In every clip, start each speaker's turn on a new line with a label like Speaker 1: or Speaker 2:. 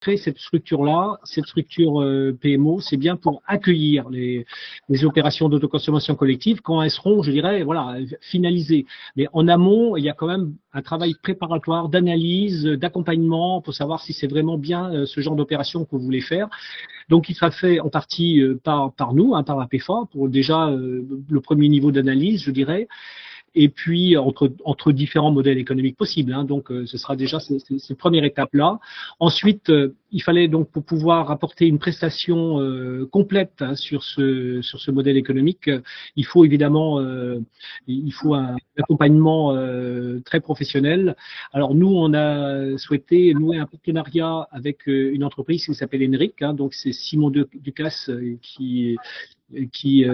Speaker 1: créer cette structure-là, cette structure PMO, c'est bien pour accueillir les opérations d'autoconsommation collective quand elles seront, je dirais, voilà, finalisées. Mais en amont, il y a quand même un travail préparatoire, d'analyse, d'accompagnement pour savoir si c'est vraiment bien ce genre d'opération que vous voulez faire. Donc, il sera fait en partie par nous, par la PFA, pour déjà le premier niveau d'analyse, je dirais. Et puis entre différents modèles économiques possibles. Donc, ce sera déjà cette première étape-là. Ensuite, il fallait donc pour pouvoir apporter une prestation complète sur ce modèle économique, il faut évidemment il faut un accompagnement très professionnel. Alors nous, on a souhaité nouer un partenariat avec une entreprise qui s'appelle Enric. Donc c'est Simon Ducasse qui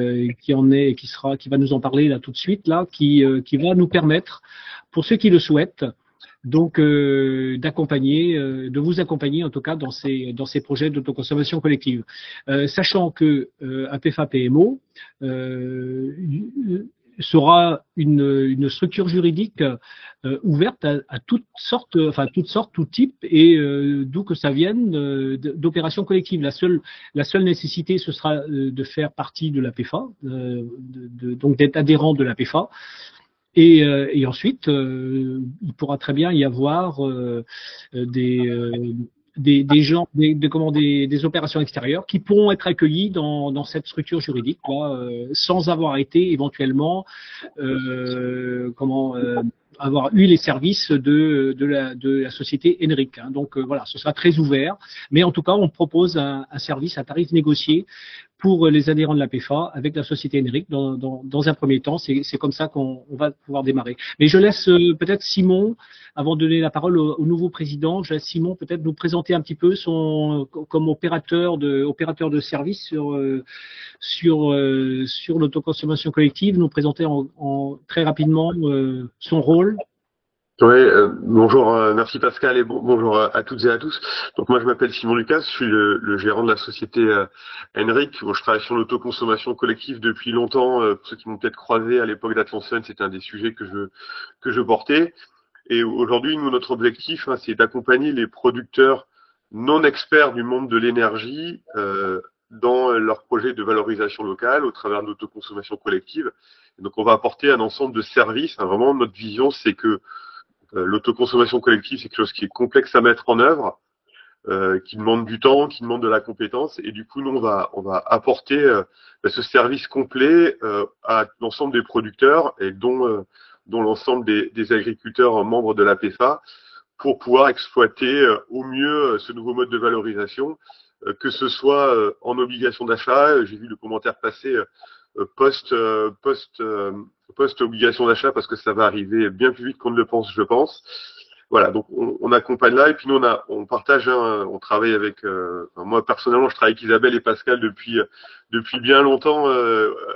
Speaker 1: en est, qui va nous en parler là tout de suite, là, qui va nous permettre, pour ceux qui le souhaitent, donc d'accompagner, de vous accompagner en tout cas dans ces projets d'autoconsommation collective, sachant que APFA PMO sera une structure juridique ouverte à toutes sortes, tout type, et d'où que ça vienne, d'opérations collectives. La seule nécessité, ce sera de faire partie de la PFA, donc d'être adhérent de la PFA. Et ensuite, il pourra très bien y avoir des opérations extérieures qui pourront être accueillies dans cette structure juridique, sans avoir été éventuellement avoir eu les services de la société Enric. Donc voilà, ce sera très ouvert, mais en tout cas, on propose un service à tarif négocié pour les adhérents de la PFA avec la société Enric dans un premier temps. C'est comme ça qu'on va pouvoir démarrer. Mais je laisse peut-être Simon, avant de donner la parole au nouveau président, je laisse Simon peut-être nous présenter un petit peu comme opérateur de service sur l'autoconsommation collective, nous présenter très rapidement son rôle.
Speaker 2: Oui, bonjour, merci Pascal et bonjour à toutes et à tous. Donc moi je m'appelle Simon Lucas, je suis le gérant de la société Enric. Je travaille sur l'autoconsommation collective depuis longtemps. Pour ceux qui m'ont peut-être croisé à l'époque d'Atlansen, c'était un des sujets que je portais. Et aujourd'hui, nous, notre objectif, c'est d'accompagner les producteurs non experts du monde de l'énergie dans leurs projets de valorisation locale au travers de l'autoconsommation collective. Et donc on va apporter un ensemble de services. Vraiment, notre vision, c'est que l'autoconsommation collective, c'est quelque chose qui est complexe à mettre en œuvre, qui demande du temps, qui demande de la compétence. Et du coup, nous, on va apporter ce service complet à l'ensemble des producteurs et dont l'ensemble des agriculteurs membres de la PFA pour pouvoir exploiter au mieux ce nouveau mode de valorisation, que ce soit en obligation d'achat. J'ai vu le commentaire passer post obligation d'achat parce que ça va arriver bien plus vite qu'on ne le pense, je pense. Voilà, donc on accompagne là et puis nous on partage, on travaille avec moi personnellement je travaille avec Isabelle et Pascal depuis bien longtemps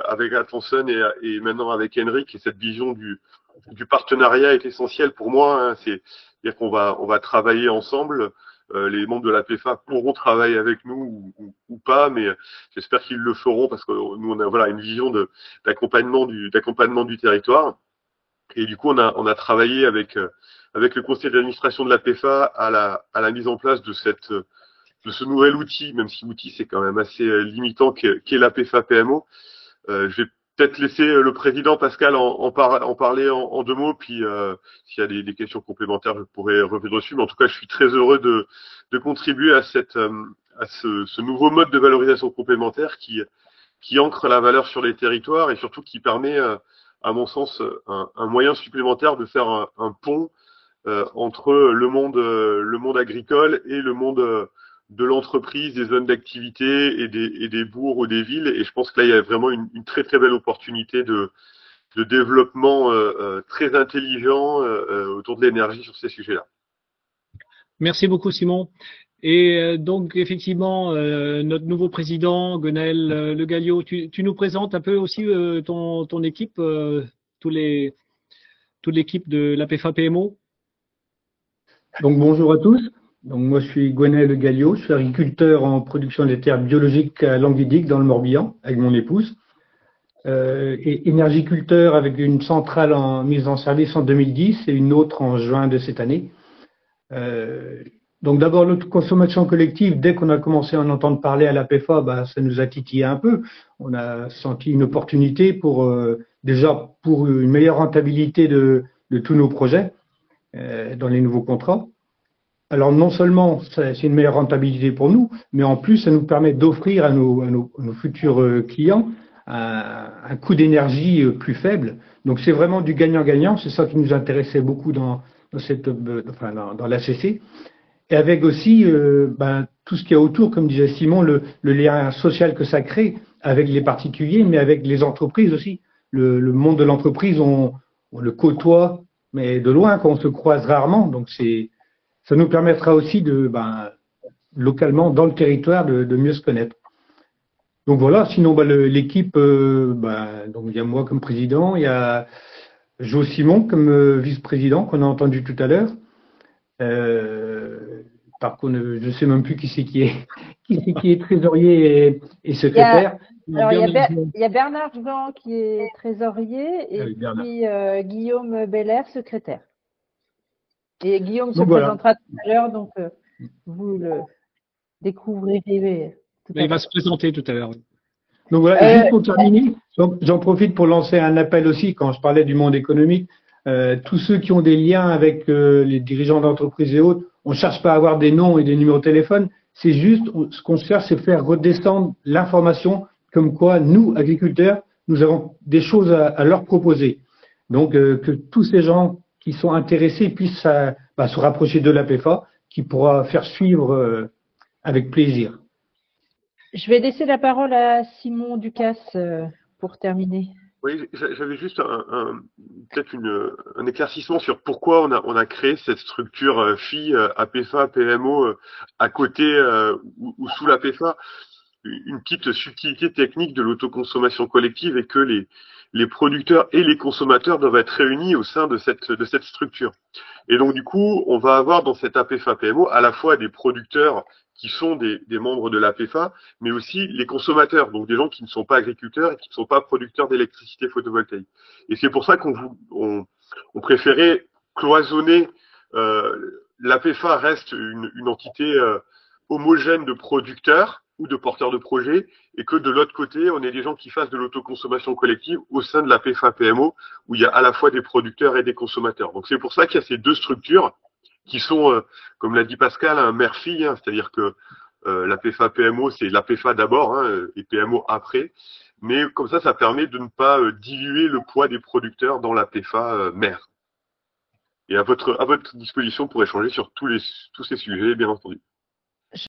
Speaker 2: avec Atlansen et maintenant avec Enric, et cette vision du partenariat est essentielle pour moi. C'est-à-dire qu'on va travailler ensemble. Les membres de la PFA pourront travailler avec nous ou pas, mais j'espère qu'ils le feront parce que nous on a une vision d'accompagnement du territoire. Et du coup on a travaillé avec le conseil d'administration de la PFA à la mise en place de ce nouvel outil, même si l'outil c'est quand même assez limitant, qu'est la PFA PMO. Je vais peut-être laisser le président Pascal en parler en deux mots, puis s'il y a des questions complémentaires, je pourrais revenir dessus. Mais en tout cas, je suis très heureux de contribuer à ce nouveau mode de valorisation complémentaire qui ancre la valeur sur les territoires et surtout qui permet, à mon sens, un moyen supplémentaire de faire un pont entre le monde agricole et le monde de l'entreprise, des zones d'activité et des bourgs ou des villes. Et je pense que là, il y a vraiment une très très belle opportunité de développement très intelligent autour de l'énergie sur ces sujets-là.
Speaker 1: Merci beaucoup Simon. Et donc effectivement, notre nouveau président, Gwenaël Le Gallio, tu nous présentes un peu aussi ton équipe, toute l'équipe de l'APFA PMO.
Speaker 3: Donc bonjour à tous. Donc moi je suis Gwenaël Le Gallio, je suis agriculteur en production des terres biologiques à Languidic dans le Morbihan avec mon épouse. Et énergiculteur avec une centrale mise en service en 2010 et une autre en juin de cette année. Donc d'abord l'autoconsommation collective, dès qu'on a commencé à en entendre parler à la PFA, bah, ça nous a titillé un peu. On a senti une opportunité pour déjà pour une meilleure rentabilité de tous nos projets dans les nouveaux contrats. Alors non seulement c'est une meilleure rentabilité pour nous, mais en plus ça nous permet d'offrir à nos futurs clients un coût d'énergie plus faible. Donc c'est vraiment du gagnant-gagnant. C'est ça qui nous intéressait beaucoup dans l'ACC. Et avec aussi tout ce qu'il y a autour, comme disait Simon, le lien social que ça crée avec les particuliers, mais avec les entreprises aussi. Le monde de l'entreprise, on le côtoie, mais de loin, quand on se croise rarement. Donc ça nous permettra aussi localement, dans le territoire, de mieux se connaître. Donc voilà, sinon l'équipe, donc il y a moi comme président, il y a Jo Simon comme vice-président qu'on a entendu tout à l'heure. Par contre, je ne sais même plus qui c'est qui est trésorier et secrétaire.
Speaker 4: Il y a Bernard Jean qui est trésorier et puis Guillaume Belair, secrétaire. Et Guillaume se présentera tout à l'heure, donc vous le découvrirez tout à l'heure.
Speaker 1: Il va se présenter tout à l'heure.
Speaker 3: Donc voilà, juste pour terminer, j'en profite pour lancer un appel aussi, quand je parlais du monde économique. Tous ceux qui ont des liens avec les dirigeants d'entreprises et autres, on ne cherche pas à avoir des noms et des numéros de téléphone, c'est juste, ce qu'on cherche, c'est faire redescendre l'information comme quoi nous, agriculteurs, nous avons des choses à leur proposer. Donc que tous ces gens qui sont intéressés puissent se rapprocher de la PFA, qui pourra faire suivre avec plaisir.
Speaker 4: Je vais laisser la parole à Simon Ducasse pour terminer.
Speaker 2: Oui, j'avais juste peut-être un éclaircissement sur pourquoi on a créé cette structure FI, APFA, PMO à côté ou sous la PFA. Une petite subtilité technique de l'autoconsommation collective est que les producteurs et les consommateurs doivent être réunis au sein de cette structure. Et donc du coup, on va avoir dans cette APFA PMO à la fois des producteurs qui sont des membres de l'APFA, mais aussi les consommateurs, donc des gens qui ne sont pas agriculteurs et qui ne sont pas producteurs d'électricité photovoltaïque. Et c'est pour ça qu'on préférait cloisonner. L'APFA reste une entité homogène de producteurs ou de porteurs de projets, et que de l'autre côté, on ait des gens qui fassent de l'autoconsommation collective au sein de l'APFA PMO, où il y a à la fois des producteurs et des consommateurs. Donc c'est pour ça qu'il y a ces deux structures qui sont, comme l'a dit Pascal, un mère-fille, c'est-à-dire que l'APFA PMO, c'est l'APFA d'abord, et PMO après. Mais comme ça permet de ne pas diluer le poids des producteurs dans l'APFA mère. Et à votre disposition pour échanger sur tous ces sujets, bien entendu.